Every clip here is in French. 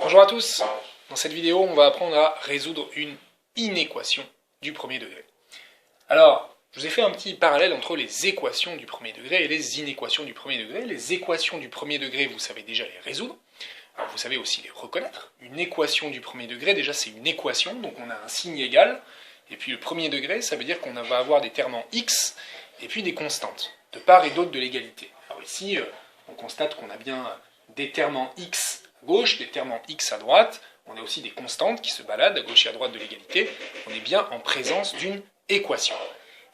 Bonjour à tous. Dans cette vidéo, on va apprendre à résoudre une inéquation du premier degré. Alors, je vous ai fait un petit parallèle entre les équations du premier degré et les inéquations du premier degré. Les équations du premier degré, vous savez déjà les résoudre. Alors, vous savez aussi les reconnaître. Une équation du premier degré, déjà c'est une équation, donc on a un signe égal. Et puis le premier degré, ça veut dire qu'on va avoir des termes en x et puis des constantes, de part et d'autre de l'égalité. Alors ici, on constate qu'on a bien des termes en x à gauche, des termes en x à droite. On a aussi des constantes qui se baladent à gauche et à droite de l'égalité. On est bien en présence d'une équation.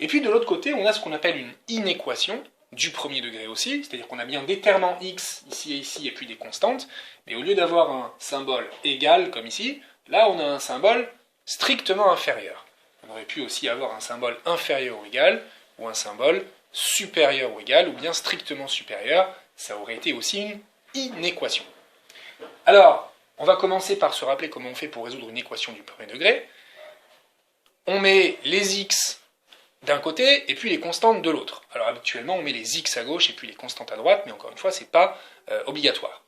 Et puis de l'autre côté, on a ce qu'on appelle une inéquation du premier degré aussi, c'est-à-dire qu'on a bien des termes en x ici et ici, et puis des constantes, mais au lieu d'avoir un symbole égal comme ici, là on a un symbole strictement inférieur. On aurait pu aussi avoir un symbole inférieur ou égal, ou un symbole supérieur ou égal, ou bien strictement supérieur, ça aurait été aussi une inéquation. Alors, on va commencer par se rappeler comment on fait pour résoudre une équation du premier degré. On met les x d'un côté et puis les constantes de l'autre. Alors habituellement on met les x à gauche et puis les constantes à droite, mais encore une fois c'est pas obligatoire.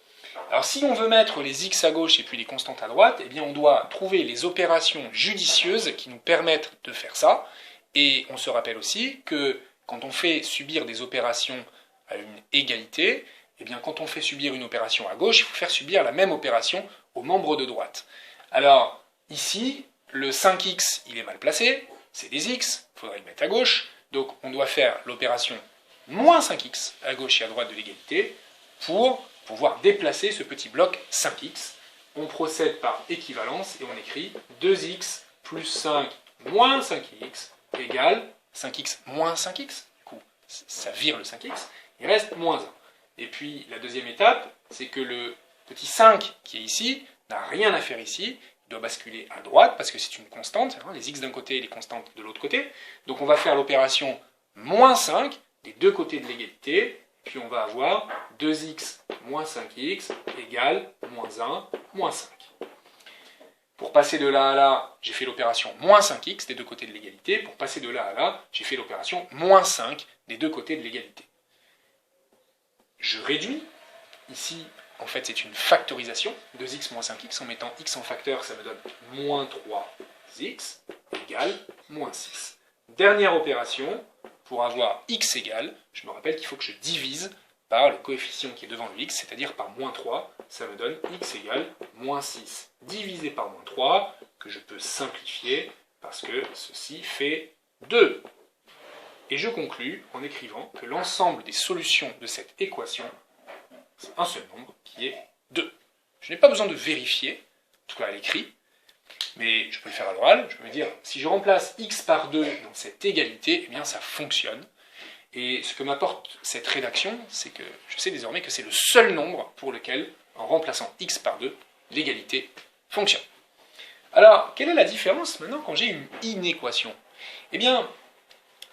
Alors si on veut mettre les x à gauche et puis les constantes à droite, eh bien on doit trouver les opérations judicieuses qui nous permettent de faire ça, et on se rappelle aussi que quand on fait subir des opérations à une égalité, eh bien quand on fait subir une opération à gauche, il faut faire subir la même opération aux membres de droite. Alors ici, le 5x il est mal placé, c'est des x, il faudrait le mettre à gauche, donc on doit faire l'opération moins 5x à gauche et à droite de l'égalité pour pouvoir déplacer ce petit bloc 5x. On procède par équivalence et on écrit 2x plus 5 moins 5x égale 5x moins 5x. Du coup, ça vire le 5x, il reste moins 1. Et puis la deuxième étape, c'est que le petit 5 qui est ici n'a rien à faire ici, il doit basculer à droite parce que c'est une constante, hein, les x d'un côté et les constantes de l'autre côté. Donc on va faire l'opération moins 5 des deux côtés de l'égalité, puis on va avoir 2x moins 5x égale moins 1, moins 5. Pour passer de là à là, j'ai fait l'opération moins 5x des deux côtés de l'égalité. Pour passer de là à là, j'ai fait l'opération moins 5 des deux côtés de l'égalité. Je réduis. Ici, en fait, c'est une factorisation. 2x moins 5x. En mettant x en facteur, ça me donne moins 3x égale moins 6. Dernière opération, pour avoir x égale, je me rappelle qu'il faut que je divise par le coefficient qui est devant le x, c'est-à-dire par moins 3, ça me donne x égale moins 6 divisé par moins 3, que je peux simplifier, parce que ceci fait 2. Et je conclus en écrivant que l'ensemble des solutions de cette équation, c'est un seul nombre, qui est 2. Je n'ai pas besoin de vérifier, en tout cas à l'écrit, mais je peux le faire à l'oral, je peux me dire, si je remplace x par 2 dans cette égalité, eh bien ça fonctionne. Et ce que m'apporte cette rédaction, c'est que je sais désormais que c'est le seul nombre pour lequel, en remplaçant x par 2, l'égalité fonctionne. Alors, quelle est la différence maintenant quand j'ai une inéquation? Eh bien,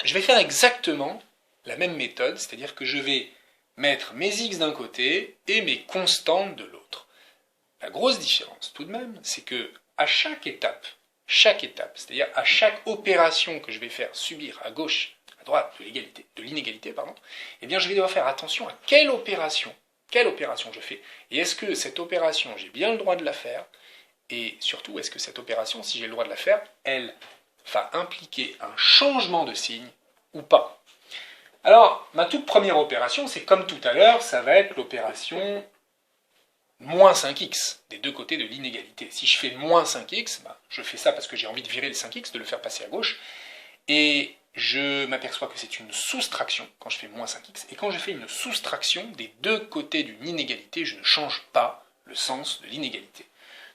je vais faire exactement la même méthode, c'est-à-dire que je vais mettre mes x d'un côté et mes constantes de l'autre. La grosse différence tout de même, c'est que à chaque étape, c'est-à-dire à chaque opération que je vais faire subir à gauche, à droite de l'inégalité, eh bien je vais devoir faire attention à quelle opération je fais, et est-ce que cette opération, j'ai bien le droit de la faire, et surtout, est-ce que cette opération, si j'ai le droit de la faire, elle va impliquer un changement de signe ou pas. Alors, ma toute première opération, c'est comme tout à l'heure, ça va être l'opération moins 5x, des deux côtés de l'inégalité. Si je fais moins 5x, je fais ça parce que j'ai envie de virer le 5x, de le faire passer à gauche, et je m'aperçois que c'est une soustraction quand je fais moins 5x, et quand je fais une soustraction des deux côtés d'une inégalité, je ne change pas le sens de l'inégalité.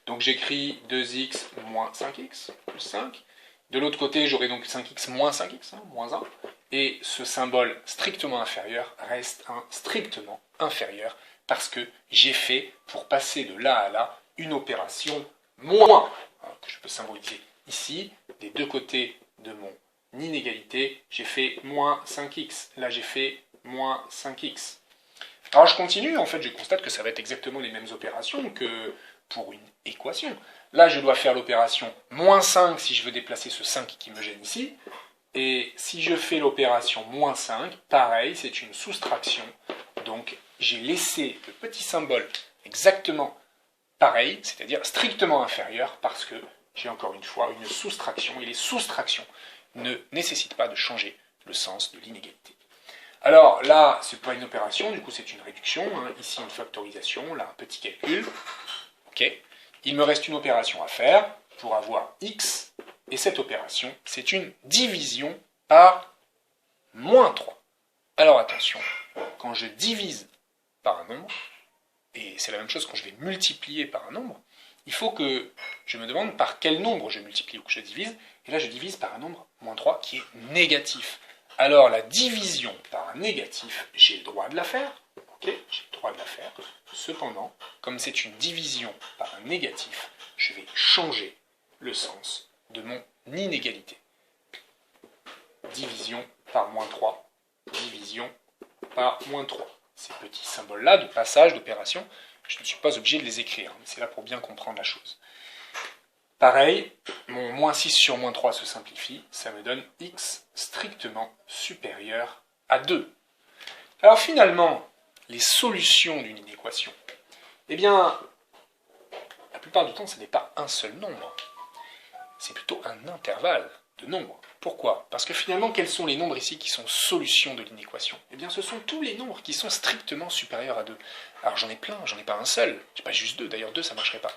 Donc j'écris 2x moins 5x plus 5. De l'autre côté, j'aurai donc 5x moins 5x, moins 1. Et ce symbole strictement inférieur reste un strictement inférieur parce que j'ai fait, pour passer de là à là, une opération moins, que je peux symboliser ici, des deux côtés de mon inégalité, j'ai fait moins 5x. Là, j'ai fait moins 5x. Alors je continue, en fait, je constate que ça va être exactement les mêmes opérations que pour une équation. Là, je dois faire l'opération moins 5 si je veux déplacer ce 5 qui me gêne ici. Et si je fais l'opération moins 5, pareil, c'est une soustraction. Donc, j'ai laissé le petit symbole exactement pareil, c'est-à-dire strictement inférieur, parce que j'ai encore une fois une soustraction, et les soustractions ne nécessitent pas de changer le sens de l'inégalité. Alors là, ce n'est pas une opération, du coup c'est une réduction, hein. Ici une factorisation, là un petit calcul. Okay. Il me reste une opération à faire pour avoir x, et cette opération, c'est une division par moins 3. Alors attention, quand je divise par un nombre, et c'est la même chose quand je vais multiplier par un nombre, il faut que je me demande par quel nombre je multiplie ou que je divise, et là je divise par un nombre, moins 3, qui est négatif. Alors la division par un négatif, j'ai le droit de la faire, okay, j'ai le droit de la faire. Cependant, comme c'est une division par un négatif, je vais changer le sens de mon inégalité. Division par moins 3, division par moins 3. Ces petits symboles-là de passage, d'opération, je ne suis pas obligé de les écrire, mais c'est là pour bien comprendre la chose. Pareil, mon moins 6 sur moins 3 se simplifie, ça me donne x strictement supérieur à 2. Alors finalement, les solutions d'une inéquation, eh bien, la plupart du temps, ce n'est pas un seul nombre, c'est plutôt un intervalle de nombres. Pourquoi? Parce que finalement, quels sont les nombres ici qui sont solutions de l'inéquation? Eh bien, ce sont tous les nombres qui sont strictement supérieurs à 2. Alors j'en ai plein, j'en ai pas un seul, j'ai pas juste 2, d'ailleurs 2 ça ne marcherait pas.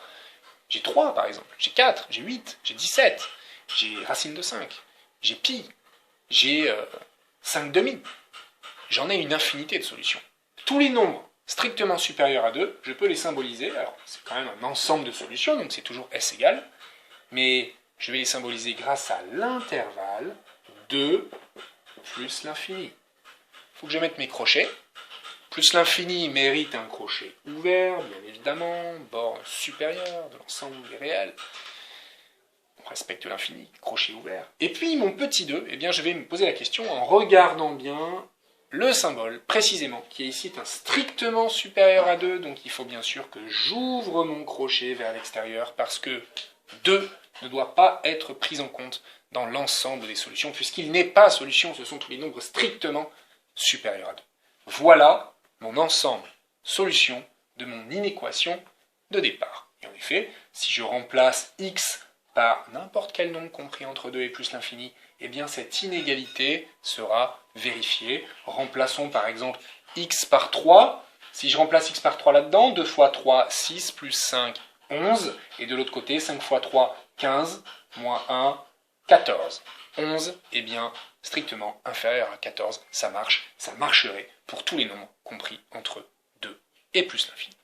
J'ai 3 par exemple, j'ai 4, j'ai 8, j'ai 17, j'ai racine de 5, j'ai pi, j'ai 5 demi. J'en ai une infinité de solutions. Tous les nombres strictement supérieurs à 2, je peux les symboliser. Alors c'est quand même un ensemble de solutions, donc c'est toujours S égale, mais je vais les symboliser grâce à l'intervalle 2 plus l'infini. Il faut que je mette mes crochets. Plus l'infini mérite un crochet ouvert, bien évidemment, borne supérieure de l'ensemble des réels. On respecte l'infini, crochet ouvert. Et puis mon petit 2, eh bien, je vais me poser la question en regardant bien le symbole, précisément, qui est ici un strictement supérieur à 2, donc il faut bien sûr que j'ouvre mon crochet vers l'extérieur, parce que 2 ne doit pas être pris en compte dans l'ensemble des solutions, puisqu'il n'est pas solution, ce sont tous les nombres strictement supérieurs à 2. Voilà mon ensemble solution de mon inéquation de départ. Et en effet, si je remplace x par n'importe quel nombre compris entre 2 et plus l'infini, eh bien cette inégalité sera vérifiée. Remplaçons par exemple x par 3. Si je remplace x par 3 là-dedans, 2 fois 3, 6, plus 5, 11. Et de l'autre côté, 5 fois 3, 15, moins 1, 14. 11 est bien strictement inférieur à 14. Ça marche, ça marcherait pour tous les nombres compris entre 2 et plus l'infini.